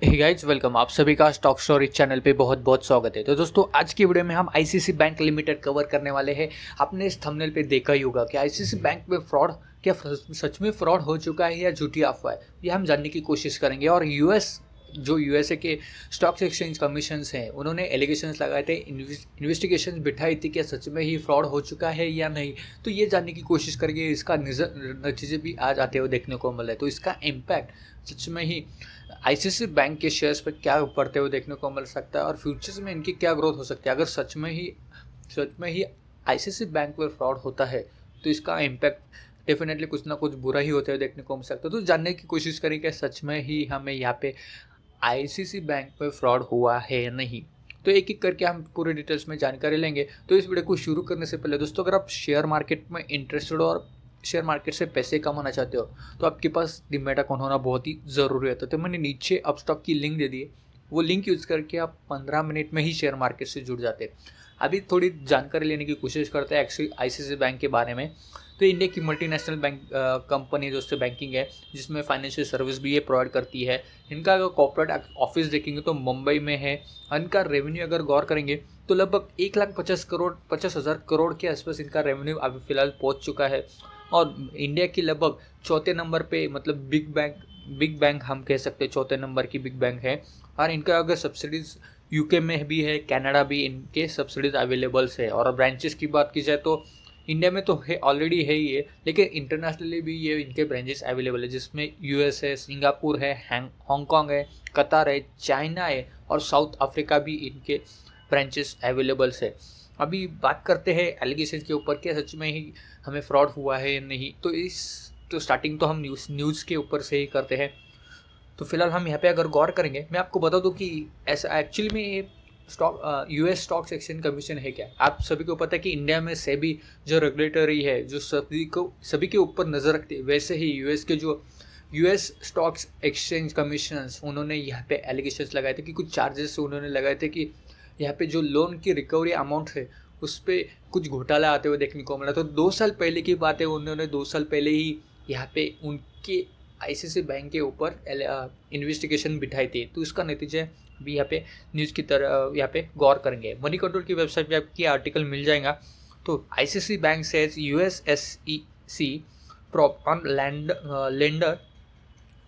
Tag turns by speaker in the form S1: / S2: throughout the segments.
S1: Hey guys welcome. आप सभी का स्टॉक स्टोरी चैनल पे बहुत बहुत स्वागत है। तो दोस्तों आज की वीडियो में हम आईसीसी बैंक लिमिटेड कवर करने वाले हैं। आपने इस थंबनेल पे देखा ही होगा कि आईसीसी बैंक में फ्रॉड क्या सच में फ्रॉड हो चुका है या झूठी अफवाह है, ये हम जानने की कोशिश करेंगे। और यूएसए के स्टॉक एक्सचेंज कमीशंस हैं, उन्होंने एलिगेशंस लगाए थे, इन्वेस्टिगेशन बिठाई थी क्या सच में ही फ्रॉड हो चुका है या नहीं। तो ये जानने की कोशिश करेंगे। इसका नतीजे भी आज आते हुए देखने को मिले, तो इसका इम्पैक्ट सच में ही आईसीसी बैंक के शेयर्स पर क्या बढ़ते हुए देखने को मिल सकता है और फ्यूचर्स में इनकी क्या ग्रोथ हो सकती है। अगर सच में ही आईसीसी बैंक पर फ्रॉड होता है तो इसका इम्पैक्ट डेफिनेटली कुछ ना कुछ बुरा ही होते हुए देखने को मिल सकता है। तो जानने की कोशिश करें कि सच में ही हमें यहाँ पे आईसीसी बैंक में फ्रॉड हुआ है या नहीं। तो एक एक करके हम पूरे डिटेल्स में जानकारी लेंगे। तो इस वीडियो को शुरू करने से पहले दोस्तों, अगर आप शेयर मार्केट में इंटरेस्टेड हो और शेयर मार्केट से पैसे कमाना चाहते हो तो आपके पास डीमैट अकाउंट होना बहुत ही ज़रूरी होता है। तो मैंने नीचे अपस्टॉक की लिंक दे दी है, वो लिंक यूज़ करके आप 15 मिनट में ही शेयर मार्केट से जुड़ जाते हैं। अभी थोड़ी जानकारी लेने की कोशिश करते हैं एक्चुअली आईसीसी बैंक के बारे में। तो इंडिया की मल्टीनेशनल बैंक कंपनी दोस्तों बैंकिंग है, जिसमें फाइनेंशियल सर्विस भी ये प्रोवाइड करती है। इनका अगर कॉर्पोरेट ऑफिस देखेंगे तो मुंबई में है। इनका रेवेन्यू अगर गौर करेंगे तो लगभग 1,50,000 करोड़ के आसपास इनका रेवेन्यू अभी फिलहाल पहुंच चुका है। और इंडिया की लगभग चौथे नंबर पे, मतलब बिग बैंक हम कह सकते हैं, चौथे नंबर की बिग बैंक है। और इनका अगर सब्सिडीज़ यूके में भी है, कनाडा भी इनके सब्सिडीज़ अवेलेबल्स है। और ब्रांचेस की बात की जाए तो इंडिया में तो है, ऑलरेडी है ही है, लेकिन इंटरनेशनली भी ये इनके ब्रांचेस अवेलेबल है, जिसमें यूएस है, सिंगापुर है, हांगकांग है, कतार है, चाइना है और साउथ अफ्रीका भी इनके ब्रांचेस अवेलेबल्स है। अभी बात करते हैं एलिगेशन के ऊपर, क्या सच में ही हमें फ्रॉड हुआ है या नहीं। तो स्टार्टिंग तो हम न्यूज़ के ऊपर से ही करते हैं। तो फिलहाल हम यहाँ पे अगर गौर करेंगे, मैं आपको बता दूँ कि ऐसा एक्चुअली में ये यूएस स्टॉक एक्सचेंज कमीशन है क्या। आप सभी को पता है कि इंडिया में सेबी जो रेगुलेटरी है, जो सभी के ऊपर नज़र रखती है, वैसे ही यूएस स्टॉक्स एक्सचेंज कमीशंस, उन्होंने यहाँ पे एलिगेशंस लगाए थे कि कुछ चार्जेस उन्होंने लगाए थे कि यहाँ पे जो लोन की रिकवरी अमाउंट है उस पर कुछ घोटाला आते हुए देखने को मिला। तो 2 साल पहले की बात है, उन्होंने 2 साल पहले ही यहाँ पे उनके आईसीसी बैंक के ऊपर इन्वेस्टिगेशन बिठाई थी। तो इसका नतीजा भी यहाँ पे न्यूज़ की तरह यहाँ पे गौर करेंगे। मनी कंट्रोल की वेबसाइट पे आपकी आर्टिकल मिल जाएगा। तो ICC bank says US SEC probe on lender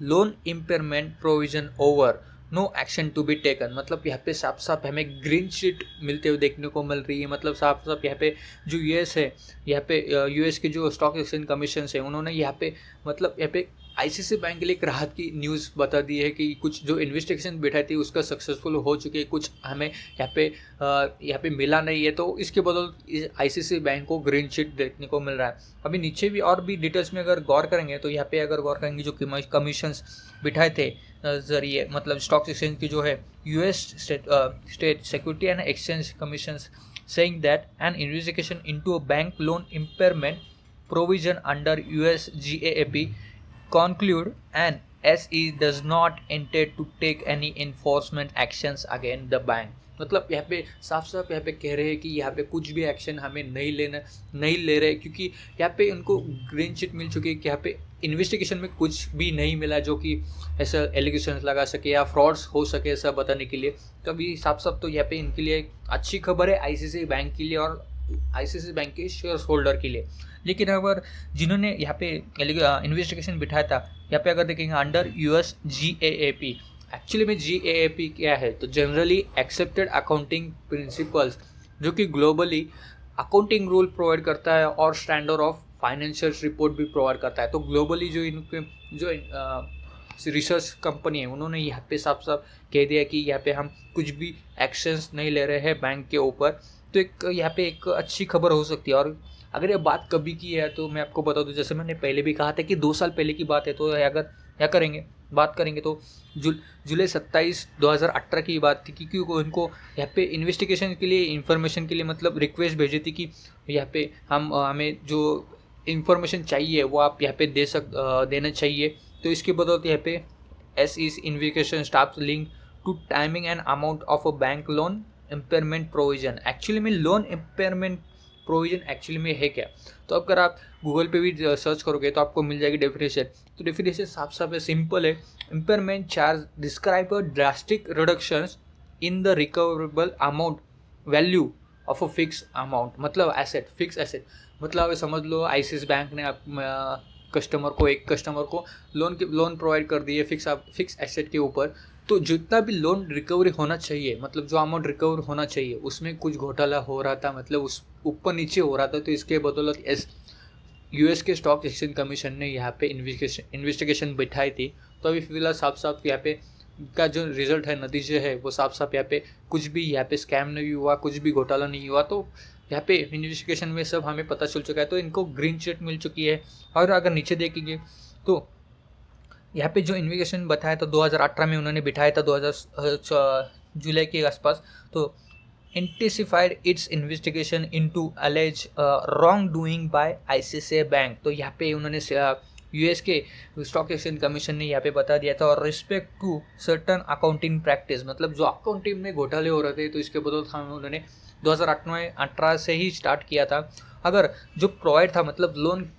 S1: loan impairment provision over, no action to be taken. मतलब यहाँ पे साफ साफ हमें ग्रीन शीट मिलते हुए देखने को मिल रही है। मतलब साफ साफ यहाँ पे जो यूएस है, यहाँ पे यूएस के जो स्टॉक एक्सचेंज कमीशन है, उन्होंने यहाँ पे मतलब यहाँ पे आईसीसी बैंक के लिए एक राहत की न्यूज़ बता दी है कि कुछ जो इन्वेस्टिगेशन बैठा थी उसका सक्सेसफुल हो चुकी है, कुछ हमें यहाँ पे मिला नहीं है। तो इसके बदौलत आईसीसी बैंक को ग्रीन शीट देखने को मिल रहा है। अभी नीचे भी और भी डिटेल्स में अगर गौर करेंगे तो यहाँ पे अगर गौर करेंगे जो कमीशंस बिठाए थे जरिए, मतलब स्टॉक एक्सचेंज की जो है US state security and exchange commissions saying that an investigation into a bank loan impairment provision under US GAAP conclude and SE does not intend to take any enforcement actions against the bank। मतलब यहाँ पे साफ साफ यहाँ पे कह रहे हैं कि यहाँ पे कुछ भी एक्शन हमें नहीं ले रहे, क्योंकि यहाँ पे उनको ग्रीन शीट मिल चुकी है कि यहाँ पे इन्वेस्टिगेशन में कुछ भी नहीं मिला जो कि ऐसा एलिगेशन लगा सके या फ्रॉड्स हो सके ऐसा बताने के लिए। तो अभी साफ साफ तो यहाँ पे इनके लिए अच्छी खबर है आईसीसी बैंक के लिए और आईसीसी बैंक के शेयर होल्डर के लिए। लेकिन अगर जिन्होंने यहाँ पे इन्वेस्टिगेशन बिठाया था, यहाँ पे अगर देखेंगे अंडर यूएस GAAP, एक्चुअली में GAAP क्या है, तो जनरली एक्सेप्टेड अकाउंटिंग प्रिंसिपल्स, जो कि ग्लोबली अकाउंटिंग रूल प्रोवाइड करता है और स्टैंडर्ड ऑफ फाइनेंशियल रिपोर्ट भी प्रोवाइड करता है। तो ग्लोबली जो इनके जो रिसर्च कंपनी है, उन्होंने यहाँ पे साफ साफ कह दिया कि यहाँ पे हम कुछ भी एक्शंस नहीं ले रहे हैं बैंक के ऊपर। तो यहाँ पे एक अच्छी खबर हो सकती है। और अगर ये बात कभी की है तो मैं आपको बता दूं, जैसे मैंने पहले भी कहा था कि 2 साल पहले की बात है। तो अगर बात करेंगे तो जुलाई 27, 2018 की बात थी, क्योंकि उनको यहाँ पे इन्वेस्टिगेशन के लिए, इंफॉर्मेशन के लिए मतलब रिक्वेस्ट भेजी थी कि यहाँ पे हमें जो इन्फॉर्मेशन चाहिए वो आप यहाँ पे देना चाहिए। तो इसके बदौलत यहाँ पे SE investigation staff link to timing and amount of a bank loan impairment provision. Actually में लोन इम्पेयरमेंट प्रोविजन एक्चुअली में है क्या। तो अगर आप गूगल पे भी सर्च करोगे तो आपको मिल जाएगी डेफिनेशन। तो डेफिनेशन साफ साफ है, सिंपल है। Impairment charge describe a drastic reductions in the recoverable amount value of a fix amount, मतलब एसेट, फिक्स एसेट। मतलब समझ लो आईसीआईसीआई बैंक ने एक कस्टमर को लोन प्रोवाइड कर दिए फिक्स एसेट के ऊपर। तो जितना भी लोन रिकवरी होना चाहिए, मतलब जो अमाउंट रिकवर होना चाहिए उसमें कुछ घोटाला हो रहा था, मतलब उस ऊपर नीचे हो रहा था। तो इसके बदौलत यूएस के स्टॉक एक्सचेंज कमीशन ने यहाँ पे इन्वेस्टिगेशन बिठाई थी। तो अभी फिलहाल साफ साफ यहाँ पे का जो रिजल्ट है, नतीजे है, वो साफ साफ यहाँ पे कुछ भी यहाँ पे स्कैम नहीं हुआ, कुछ भी घोटाला नहीं हुआ। तो यहाँ पे इन्वेस्टिगेशन में सब हमें पता चल चुका है। तो इनको ग्रीन चिट मिल चुकी है। और अगर नीचे देखेंगे तो यहाँ पे जो इन्वेस्टिगेशन बताया था 2018 में उन्होंने बिठाया था, 2000 जुलाई के आसपास। तो intensified it's investigation into allege wrong doing by ICICI bank. तो यहाँ पे उन्होंने यूएस के स्टॉक एक्सचेंज कमीशन ने यहाँ पे बता दिया था, और respect to certain accounting practice, मतलब जो अकाउंटिंग में घोटाले हो रहे थे, तो इसके बदौलत हमें उन्होंने 2018 से ही स्टार्ट किया था। अगर जो प्रोवाइड था, मतलब लोन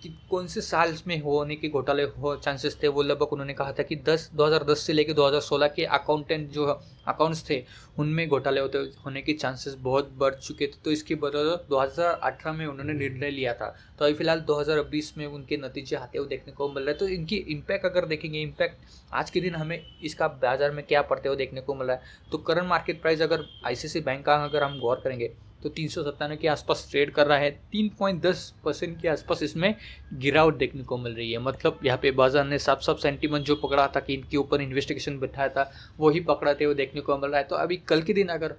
S1: कि कौन से साल में होने के घोटाले हो चांसेस थे, वो लगभग उन्होंने कहा था कि 2010 से लेकर 2016 के अकाउंट्स थे, उनमें घोटाले होने के चांसेस बहुत बढ़ चुके थे। तो इसकी बदौलत 2018 में उन्होंने निर्णय लिया था। तो अभी फिलहाल 2020 में उनके नतीजे आते हुए देखने को मिल रहे हैं। तो इनकी इम्पैक्ट अगर देखेंगे, इम्पैक्ट आज के दिन हमें इसका बाजार में क्या पड़ते हुए देखने को मिल रहा है। तो करंट मार्केट प्राइस अगर आईसीआईसीआई बैंक का अगर हम गौर करेंगे तो 397 के आसपास ट्रेड कर रहा है। 3.10% के आसपास इसमें गिरावट देखने को मिल रही है। मतलब यहाँ पे बाजार ने साफ साफ सेंटीमेंट जो पकड़ा था कि इनके ऊपर इन्वेस्टिगेशन बिठाया था, वही पकड़ाते हुए देखने को मिल रहा है। तो अभी कल के दिन अगर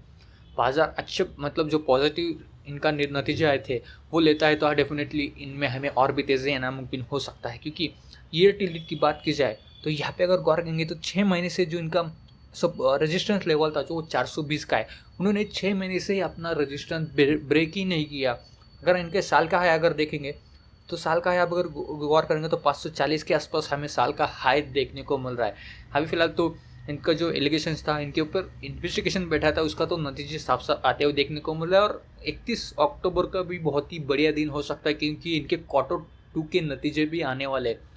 S1: बाजार अच्छे, मतलब जो पॉजिटिव इनका नतीजे आए थे वो लेता है, तो डेफिनेटली इनमें हमें और भी तेज़ी आना मुमकिन हो सकता है। क्योंकि ईयर टिल डेट की बात की जाए तो यहाँ पे अगर गौर करेंगे तो 6 महीने से जो इनका सब रेजिस्टेंस लेवल था, जो वो 420 का है, उन्होंने 6 महीने से ही अपना रेजिस्टेंस ब्रेक ही नहीं किया। अगर इनके साल का हाई अगर देखेंगे तो साल का हाई अगर गौर करेंगे तो 540 के आसपास हमें साल का हाई देखने को मिल रहा है। अभी फिलहाल तो इनका जो एलिगेशंस था, इनके ऊपर इन्वेस्टिगेशन बैठा था, उसका तो नतीजे साफ साफ आते हुए देखने को मिल रहा है। और 31 अक्टूबर का भी बहुत ही बढ़िया दिन हो सकता है, क्योंकि इनके Q2 के नतीजे भी आने वाले हैं।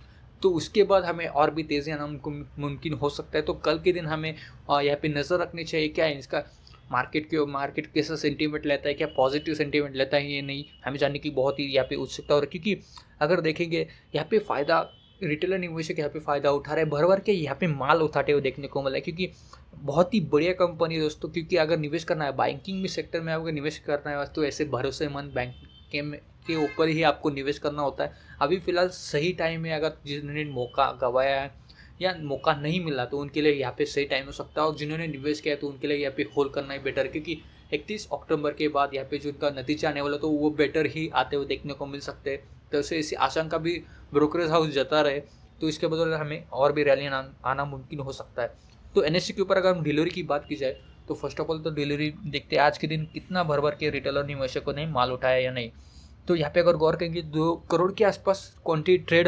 S1: तो उसके बाद हमें और भी तेज़ी आना मुमकिन हो सकता है। तो कल के दिन हमें यहाँ पे नज़र रखनी चाहिए, क्या है इसका मार्केट कैसा सेंटीमेंट लेता है, क्या पॉजिटिव सेंटीमेंट लेता है, ये नहीं हमें जानने की बहुत ही यहाँ पे उत्सुकता हो रही है। क्योंकि अगर देखेंगे यहाँ पे फ़ायदा रिटेलर निवेशक यहाँ पे फ़ायदा उठा रहे हैं, भर भर के यहाँ पे माल उठाते हुए देखने को मिला है। क्योंकि बहुत ही बढ़िया कंपनी है दोस्तों। क्योंकि अगर निवेश करना है बैंकिंग में सेक्टर में, अगर निवेश करना है तो ऐसे भरोसेमंद बैंक के ऊपर ही आपको निवेश करना होता है। अभी फ़िलहाल सही टाइम है। अगर जिन्होंने मौका गंवाया है या मौका नहीं मिला तो उनके लिए यहाँ पे सही टाइम हो सकता है, और जिन्होंने निवेश किया तो उनके लिए यहाँ पे होल्ड करना ही बेटर। क्योंकि 31 अक्टूबर के बाद यहाँ पे जो उनका नतीजा आने वाला तो वो बेटर ही आते हुए देखने को मिल सकते हैं। तो ऐसी आशंका भी ब्रोकरेज हाउस जता रहे, तो इसके बदौलत हमें और भी रैली आना मुमकिन हो सकता है। तो एनएससी के ऊपर अगर हम डिलीवरी की बात की जाए तो फर्स्ट ऑफ ऑल तो डिलीवरी देखते हैं आज के दिन कितना भर भर के रिटेलर निवेशकों ने माल उठाया या नहीं। तो यहाँ पे अगर गौर करेंगे 2 करोड़ के आसपास क्वांटिटी ट्रेड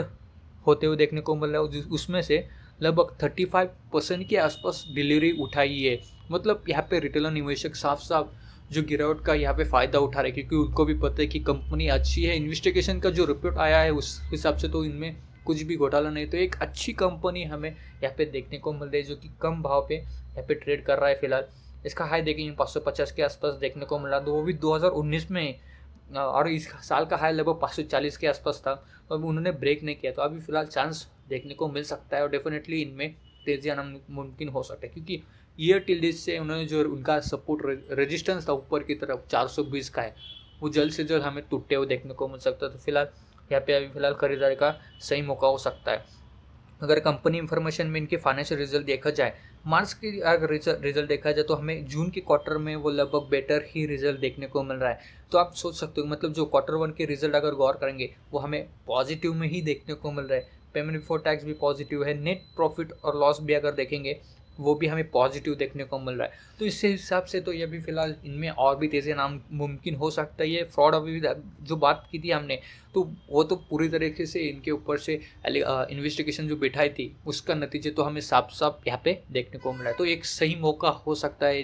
S1: होते हुए देखने को मिल रहा है, उसमें से लगभग 35% के आसपास डिलीवरी उठाई है। मतलब यहाँ पे रिटेलर निवेशक साफ साफ जो गिरावट का यहाँ पे फ़ायदा उठा रहे हैं, क्योंकि उनको भी पता है कि कंपनी अच्छी है। इन्वेस्टिगेशन का जो रिपोर्ट आया है उस हिसाब से तो इनमें कुछ भी घोटाला नहीं। तो एक अच्छी कंपनी हमें यहाँ पे देखने को मिल रही है, जो कि कम भाव पे यहाँ पे ट्रेड कर रहा है। फिलहाल इसका हाई देखेंगे 550 के आसपास देखने को मिला, वो भी 2019 में, और इस साल का हाई लगभग 540 के आसपास था। तो अभी उन्होंने ब्रेक नहीं किया, तो अभी फिलहाल चांस देखने को मिल सकता है, और डेफिनेटली इनमें तेज़ी आना मुमकिन हो सकता है। क्योंकि ईयर टिल डेट से उन्होंने जो उनका सपोर्ट रेजिस्टेंस था ऊपर की तरफ 420 का है, वो जल्द से जल्द हमें टूटते हुए देखने को मिल सकता है। तो फिलहाल यहाँ पे अभी फिलहाल खरीदारी का सही मौका हो सकता है। अगर कंपनी इंफॉर्मेशन में इनके फाइनेंशियल रिजल्ट देखा जाए, मार्च की अगर रिजल्ट देखा जाए तो हमें जून के क्वार्टर में वो लगभग बेटर ही रिजल्ट देखने को मिल रहा है। तो आप सोच सकते हो, मतलब जो Q1 के रिजल्ट अगर गौर करेंगे वो हमें पॉजिटिव में ही देखने को मिल रहा है। पेमेंट बिफोर टैक्स भी पॉजिटिव है, नेट प्रॉफिट और लॉस भी अगर देखेंगे वो भी हमें पॉजिटिव देखने को मिल रहा है। तो इससे हिसाब से तो ये भी फिलहाल इनमें और भी तेज़ी नाम मुमकिन हो सकता है। ये फ्रॉड अभी जो बात की थी हमने, तो वो तो पूरी तरीके से इनके ऊपर से इन्वेस्टिगेशन जो बिठाई थी उसका नतीजे तो हमें साफ साफ यहाँ पे देखने को मिला है। तो एक सही मौका हो सकता है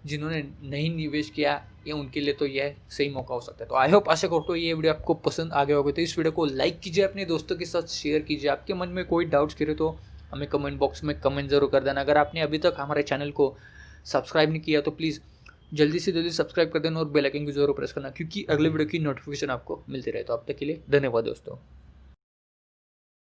S1: जिन्होंने नहीं निवेश किया ये उनके लिए तो यह सही मौका हो सकता है। तो आई होप आशा करता हूँ ये वीडियो आपको पसंद आ गया होगा। तो इस वीडियो को लाइक कीजिए, अपने दोस्तों के साथ शेयर कीजिए। आपके मन में कोई डाउट्स करे तो हमें कमेंट बॉक्स में कमेंट जरूर कर देना। अगर आपने अभी तक हमारे चैनल को सब्सक्राइब नहीं किया तो प्लीज़ जल्दी से जल्दी सब्सक्राइब कर देना और बेल आइकन को जरूर प्रेस करना, क्योंकि अगले वीडियो की नोटिफिकेशन आपको मिलती रहे। तो अब तक के लिए धन्यवाद दोस्तों।